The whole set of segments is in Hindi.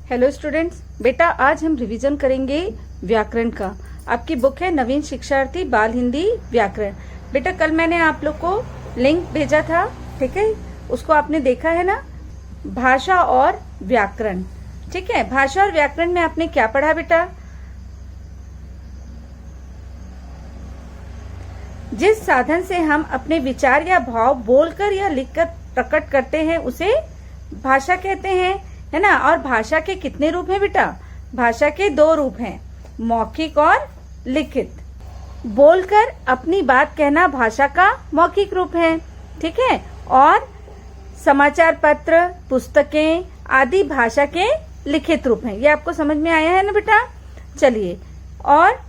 हेलो स्टूडेंट्स, बेटा आज हम रिवीजन करेंगे व्याकरण का। आपकी बुक है नवीन शिक्षार्थी बाल हिंदी व्याकरण। बेटा कल मैंने आप लोग को लिंक भेजा था, ठीक है, उसको आपने देखा है ना। भाषा और व्याकरण, ठीक है। भाषा और व्याकरण में आपने क्या पढ़ा बेटा? जिस साधन से हम अपने विचार या भाव बोलकर या लिखकर प्रकट करते हैं उसे भाषा कहते हैं, है ना। और भाषा के कितने रूप हैं बेटा? भाषा के 2 रूप हैं, मौखिक और लिखित। बोलकर अपनी बात कहना भाषा का मौखिक रूप है, ठीक है। और समाचार पत्र, पुस्तकें आदि भाषा के लिखित रूप हैं। ये आपको समझ में आया है ना बेटा? चलिए, और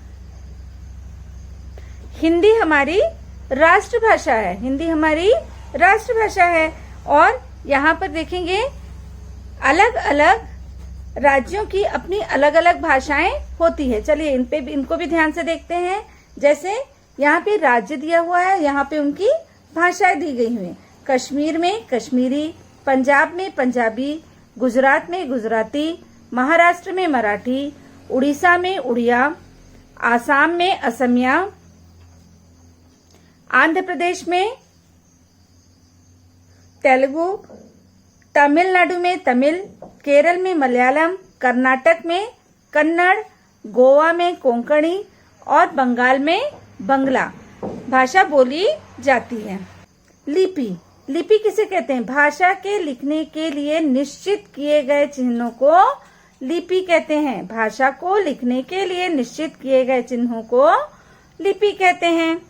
हिंदी हमारी राष्ट्रभाषा है, हिंदी हमारी राष्ट्रभाषा है। और यहाँ पर देखेंगे अलग अलग राज्यों की अपनी अलग अलग भाषाएं होती है। चलिए इनको भी ध्यान से देखते हैं। जैसे यहाँ पे राज्य दिया हुआ है, यहाँ पे उनकी भाषाएं दी गई हुई हैं। कश्मीर में कश्मीरी, पंजाब में पंजाबी, गुजरात में गुजराती, महाराष्ट्र में मराठी, उड़ीसा में उड़िया, आसाम में असमिया, आंध्र प्रदेश में तेलुगु, तमिलनाडु में तमिल, केरल में मलयालम, कर्नाटक में कन्नड़, गोवा में कोंकणी और बंगाल में बंगला भाषा बोली जाती है। लिपि, लिपि किसे कहते हैं? भाषा के लिखने के लिए निश्चित किए गए चिन्हों को लिपि कहते हैं। भाषा को लिखने के लिए निश्चित किए गए चिन्हों को लिपि कहते हैं।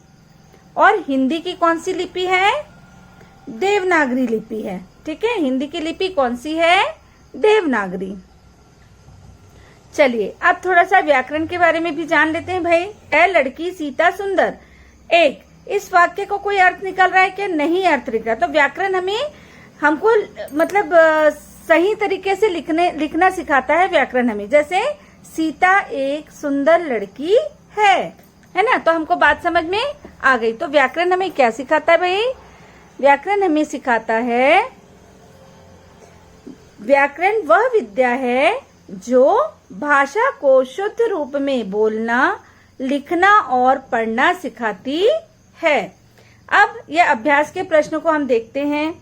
और हिंदी की कौन सी लिपि है? देवनागरी लिपि है, ठीक है। हिंदी की लिपि कौन सी है? देवनागरी। चलिए अब थोड़ा सा व्याकरण के बारे में भी जान लेते हैं भाई। है लड़की सीता सुंदर। एक, इस वाक्य को कोई अर्थ निकल रहा है कि नहीं अर्थ निकल रहा? तो व्याकरण हमको मतलब सही तरीके से लिखना सिखाता है व्याकरण हमें। जैसे सीता एक सुंदर लड़की है ना। तो हमको बात समझ में आ गई। तो व्याकरण हमें क्या सिखाता है भाई? व्याकरण हमें सिखाता है, व्याकरण वह विद्या है जो भाषा को शुद्ध रूप में बोलना, लिखना और पढ़ना सिखाती है। अब ये अभ्यास के प्रश्नों को हम देखते हैं।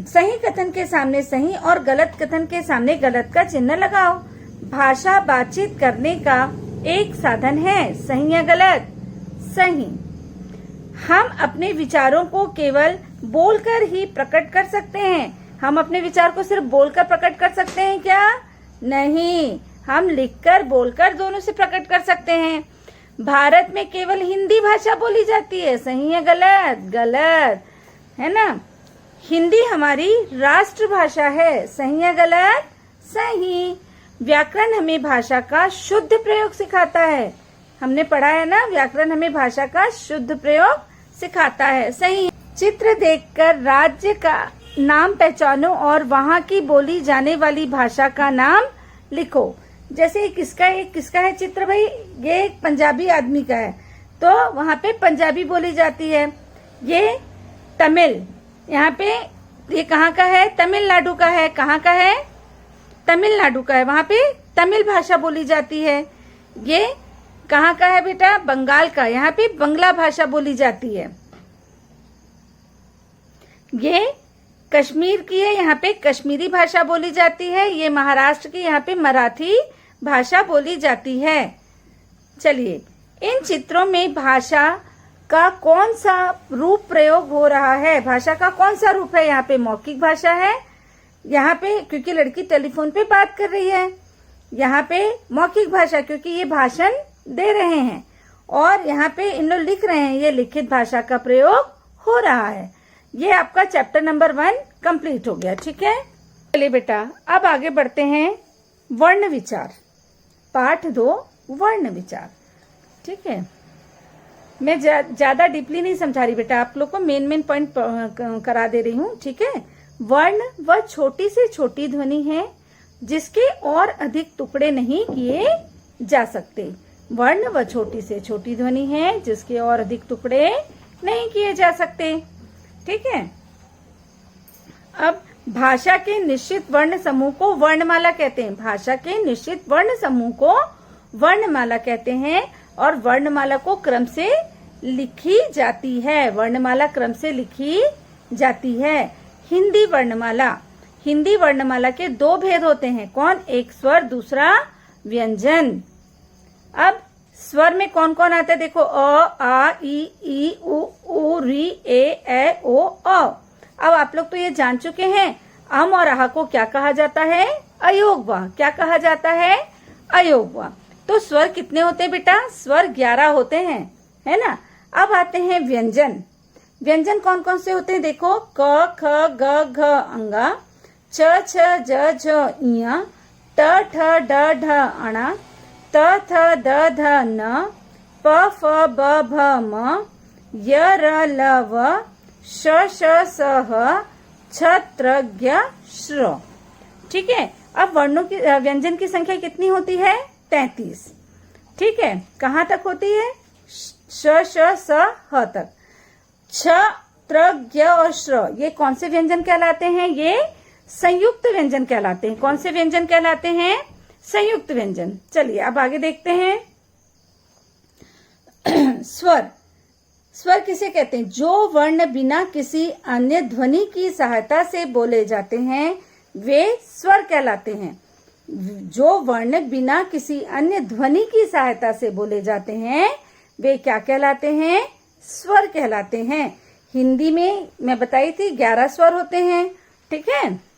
सही कथन के सामने सही और गलत कथन के सामने गलत का चिन्ह लगाओ। भाषा बातचीत करने का एक साधन है, सही या गलत? सही। हम अपने विचारों को केवल बोलकर ही प्रकट कर सकते हैं। हम अपने विचार को सिर्फ बोलकर प्रकट कर सकते हैं क्या? नहीं, हम लिखकर बोलकर दोनों से प्रकट कर सकते हैं। भारत में केवल हिंदी भाषा बोली जाती है, सही या गलत? गलत, है ना। हिंदी हमारी राष्ट्रभाषा है, सही या गलत? सही। व्याकरण हमें भाषा का शुद्ध प्रयोग सिखाता है। हमने पढ़ा है ना, व्याकरण हमें भाषा का शुद्ध प्रयोग सिखाता है, सही। चित्र देखकर राज्य का नाम पहचानो और वहाँ की बोली जाने वाली भाषा का नाम लिखो। जैसे किसका है चित्र भाई? ये एक पंजाबी आदमी का है, तो वहाँ पे पंजाबी बोली जाती है। ये तमिल, यहाँ पे ये कहाँ का है? तमिलनाडु का है। कहाँ का है? तमिलनाडु का है, वहाँ पे तमिल भाषा बोली जाती है। ये कहाँ का है बेटा? बंगाल का, यहाँ पे बंगला भाषा बोली जाती है। ये कश्मीर की है, यहाँ पे कश्मीरी भाषा बोली जाती है। ये महाराष्ट्र की, यहाँ पे मराठी भाषा बोली जाती है। चलिए, इन चित्रों में भाषा का कौन सा रूप प्रयोग हो रहा है? भाषा का कौन सा रूप है? यहाँ पे मौखिक भाषा है, यहाँ पे क्योंकि लड़की टेलीफोन पे बात कर रही है। यहाँ पे मौखिक भाषा क्योंकि ये भाषण दे रहे हैं। और यहाँ पे इन लोग लिख रहे हैं, ये लिखित भाषा का प्रयोग हो रहा है। ये आपका चैप्टर नंबर 1 कंप्लीट हो गया, ठीक है। चलिए बेटा अब आगे बढ़ते हैं। वर्ण विचार, पाठ 2 वर्ण विचार, ठीक है। मैं ज्यादा डीपली नहीं समझा रही बेटा, आप लोग को मेन पॉइंट करा दे रही हूँ, ठीक है। वर्ण वह छोटी से छोटी ध्वनि है जिसके और अधिक टुकड़े नहीं किए जा सकते। वर्ण वह छोटी से छोटी ध्वनि है जिसके और अधिक टुकड़े नहीं किए जा सकते, ठीक है। अब भाषा के निश्चित वर्ण समूह को वर्णमाला कहते हैं। भाषा के निश्चित वर्ण समूह को वर्णमाला कहते हैं और वर्णमाला को क्रम से लिखी जाती है। वर्णमाला क्रम से लिखी जाती है। हिंदी वर्णमाला, हिंदी वर्णमाला के दो भेद होते हैं। कौन? एक स्वर, दूसरा व्यंजन। अब स्वर में कौन कौन आता है देखो, अ, आ, ई, उ, री, ए, ओ, औ। अब आप लोग तो ये जान चुके हैं अम और आह को क्या कहा जाता है? अयोगवा। क्या कहा जाता है? अयोगवा। तो स्वर कितने होते हैं बेटा? स्वर 11 होते हैं, है ना। अब आते हैं व्यंजन। व्यंजन कौन कौन से होते हैं देखो, क, ख, ग, घ, अंगा, च, छ, ज, झ, इया, ट, ठ, ड, ढ, अणा, त, थ, द, ध, न, प, फ, ब, भ, म, य, र, ल, व, श, श, स, ह, छ, त्र, ज्ञ, श्र। ठीक है। अब वर्णों की व्यंजन की संख्या कितनी होती है? 33। ठीक है। कहाँ तक होती है? श, श, स, ह तक। छ, त्र, ज्ञ और श्र ये कौन से व्यंजन कहलाते हैं? ये संयुक्त व्यंजन कहलाते हैं। कौन से व्यंजन कहलाते हैं? संयुक्त व्यंजन। चलिए अब आगे देखते हैं। स्वर, स्वर किसे कहते हैं? जो वर्ण बिना किसी अन्य ध्वनि की सहायता से बोले जाते हैं वे स्वर कहलाते हैं। जो वर्ण बिना किसी अन्य ध्वनि की सहायता से बोले जाते हैं वे क्या कहलाते हैं? स्वर कहलाते हैं। हिंदी में मैं बताई थी 11 स्वर होते हैं। ठीक है।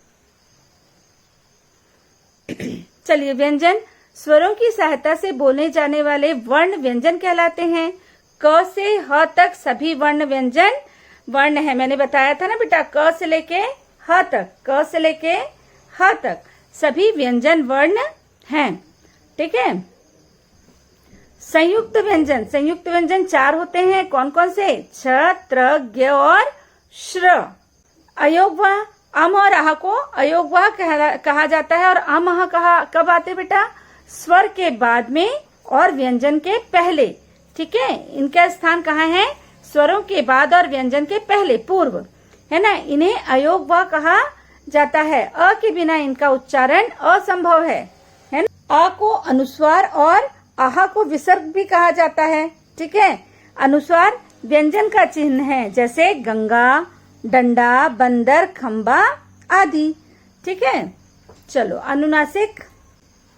चलिए व्यंजन, स्वरों की सहायता से बोले जाने वाले वर्ण व्यंजन कहलाते हैं। क से ह तक सभी वर्ण व्यंजन वर्ण है। मैंने बताया था ना बेटा, क से लेके ह तक, क से लेके ह तक सभी व्यंजन वर्ण हैं। ठीक है। संयुक्त व्यंजन, संयुक्त व्यंजन 4 होते हैं। कौन कौन से? छ, त्र, ज्ञ और श्र। अयोगवा, अम और आह को अयोगवा कहा जाता है। और अम आह कब आते बेटा? स्वर के बाद में और व्यंजन के पहले। ठीक है। इनका स्थान कहाँ है? स्वरों के बाद और व्यंजन के पहले, पूर्व, है ना। इन्हें अयोगवा कहा जाता है। अ के बिना इनका उच्चारण असंभव है ना। अ को अनुस्वार और आहा को विसर्ग भी कहा जाता है। ठीक है। अनुस्वार व्यंजन का चिन्ह है, जैसे गंगा, डंडा, बंदर, खंबा आदि। ठीक है। चलो, अनुनासिक,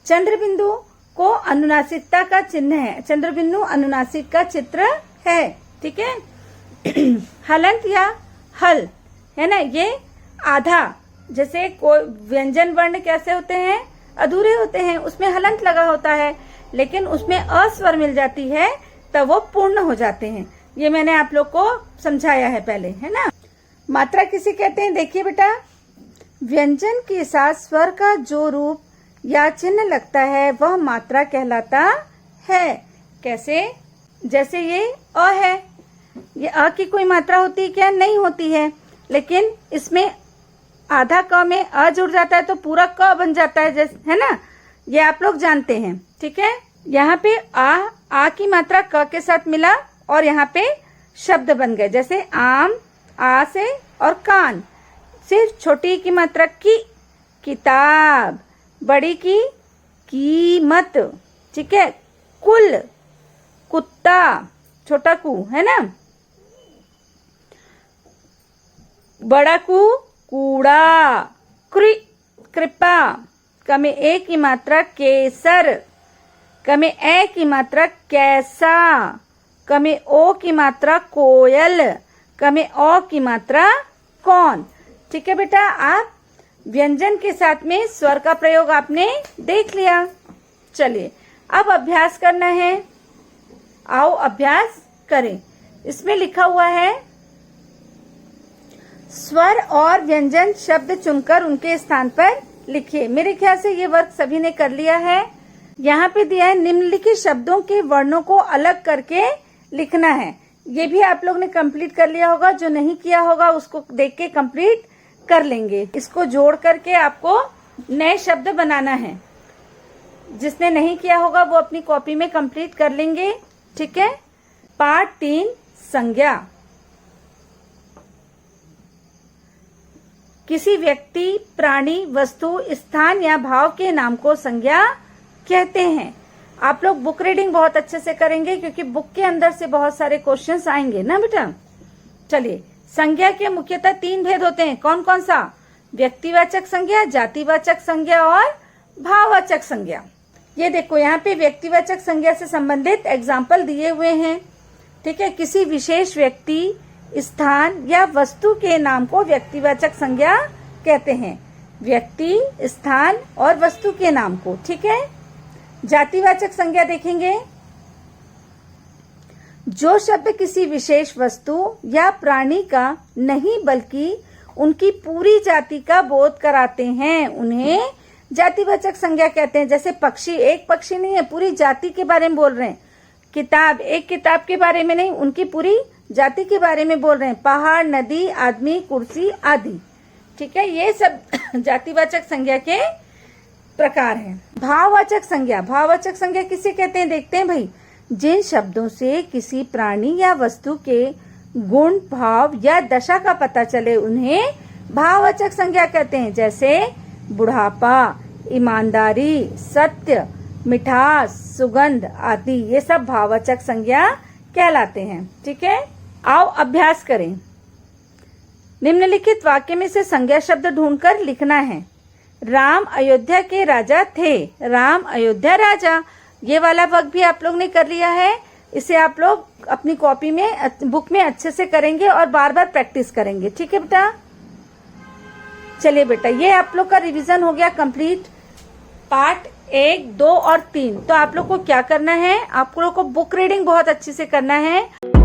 चंद्रबिंदु को अनुनासिकता का चिन्ह है। चंद्रबिंदु अनुनासिक का चित्र है। ठीक है। हलंत या हल, है ना, ये आधा, जैसे कोई व्यंजन वर्ण कैसे होते हैं? अधूरे होते हैं, उसमें हलंत लगा होता है, लेकिन उसमें अस्वर मिल जाती है तब वो पूर्ण हो जाते हैं। ये मैंने आप लोग को समझाया है पहले, है ना। मात्रा किसे कहते हैं? देखिए बेटा, व्यंजन के साथ स्वर का जो रूप या चिन्ह लगता है वह मात्रा कहलाता है। कैसे? जैसे ये अ है, ये अ की कोई मात्रा होती है क्या? नहीं होती है, लेकिन इसमें आधा क में अ जुड़ जाता है तो पूरा क बन जाता है, जैसे, है ना। ये आप लोग जानते हैं। ठीक है। यहाँ पे आ की मात्रा क के साथ मिला और यहाँ पे शब्द बन गए, जैसे आम, आ से, और कान, सिर्फ छोटी की मात्रा की, किताब, बड़ी की कीमत। ठीक है। कुल, कुत्ता, छोटा कू, है ना। बड़ा कू, कूड़ा, कृपा, कमे ए की मात्रा केसर, कमे ए की मात्रा कैसा, कमे ओ की मात्रा कोयल, कमे ओ की मात्रा कौन। ठीक है बेटा, आप व्यंजन के साथ में स्वर का प्रयोग आपने देख लिया। चलिए अब अभ्यास करना है। आओ अभ्यास करें। इसमें लिखा हुआ है, स्वर और व्यंजन शब्द चुनकर उनके स्थान पर लिखिए। मेरे ख्याल से ये वर्क सभी ने कर लिया है। यहाँ पे दिया है निम्नलिखित शब्दों के वर्णों को अलग करके लिखना है। ये भी आप लोग ने कंप्लीट कर लिया होगा। जो नहीं किया होगा उसको देख के कंप्लीट कर लेंगे। इसको जोड़ करके आपको नए शब्द बनाना है। जिसने नहीं किया होगा वो अपनी कॉपी में कंप्लीट कर लेंगे। ठीक है। पाठ 3, संज्ञा। किसी व्यक्ति, प्राणी, वस्तु, स्थान या भाव के नाम को संज्ञा कहते हैं। आप लोग बुक रीडिंग बहुत अच्छे से करेंगे क्योंकि बुक के अंदर से बहुत सारे क्वेश्चंस आएंगे ना बेटा। चलिए, संज्ञा के मुख्यतः 3 भेद होते हैं। कौन कौन सा? व्यक्तिवाचक संज्ञा, जातिवाचक संज्ञा और भाववाचक संज्ञा। ये देखो यहाँ पे व्यक्तिवाचक संज्ञा से संबंधित एग्जाम्पल दिए हुए हैं। ठीक है, किसी विशेष व्यक्ति, स्थान या वस्तु के नाम को व्यक्तिवाचक संज्ञा कहते हैं। व्यक्ति, स्थान और वस्तु के नाम को। ठीक है, जातिवाचक संज्ञा देखेंगे। जो शब्द किसी विशेष वस्तु या प्राणी का नहीं बल्कि उनकी पूरी जाति का बोध कराते हैं, उन्हें जातिवाचक संज्ञा कहते हैं। जैसे पक्षी, एक पक्षी नहीं है, पूरी जाति के बारे में बोल रहे हैं। किताब, एक किताब के बारे में नहीं, उनकी पूरी जाति के बारे में बोल रहे हैं। पहाड़, नदी, आदमी, कुर्सी आदि। ठीक है, ये सब जातिवाचक संज्ञा के प्रकार हैं। भाववाचक संज्ञा, भाववाचक संज्ञा किसे कहते हैं देखते हैं भाई। जिन शब्दों से किसी प्राणी या वस्तु के गुण, भाव या दशा का पता चले, उन्हें भाववाचक संज्ञा कहते हैं। जैसे बुढ़ापा, ईमानदारी, सत्य, मिठास, सुगंध आदि, ये सब भाववाचक संज्ञा कहलाते हैं। ठीक है, आओ अभ्यास करें। निम्नलिखित वाक्य में से संज्ञा शब्द ढूंढकर लिखना है। राम अयोध्या के राजा थे। राम अयोध्या राजा, ये वाला वर्क भी आप लोग ने कर लिया है। इसे आप लोग अपनी कॉपी में, बुक में अच्छे से करेंगे और बार बार प्रैक्टिस करेंगे। ठीक है बेटा, चलिए बेटा, ये आप लोग का रिवीजन हो गया कंप्लीट। पार्ट 1, 2 और 3। तो आप लोग को क्या करना है? आप लोग को बुक रीडिंग बहुत अच्छे से करना है।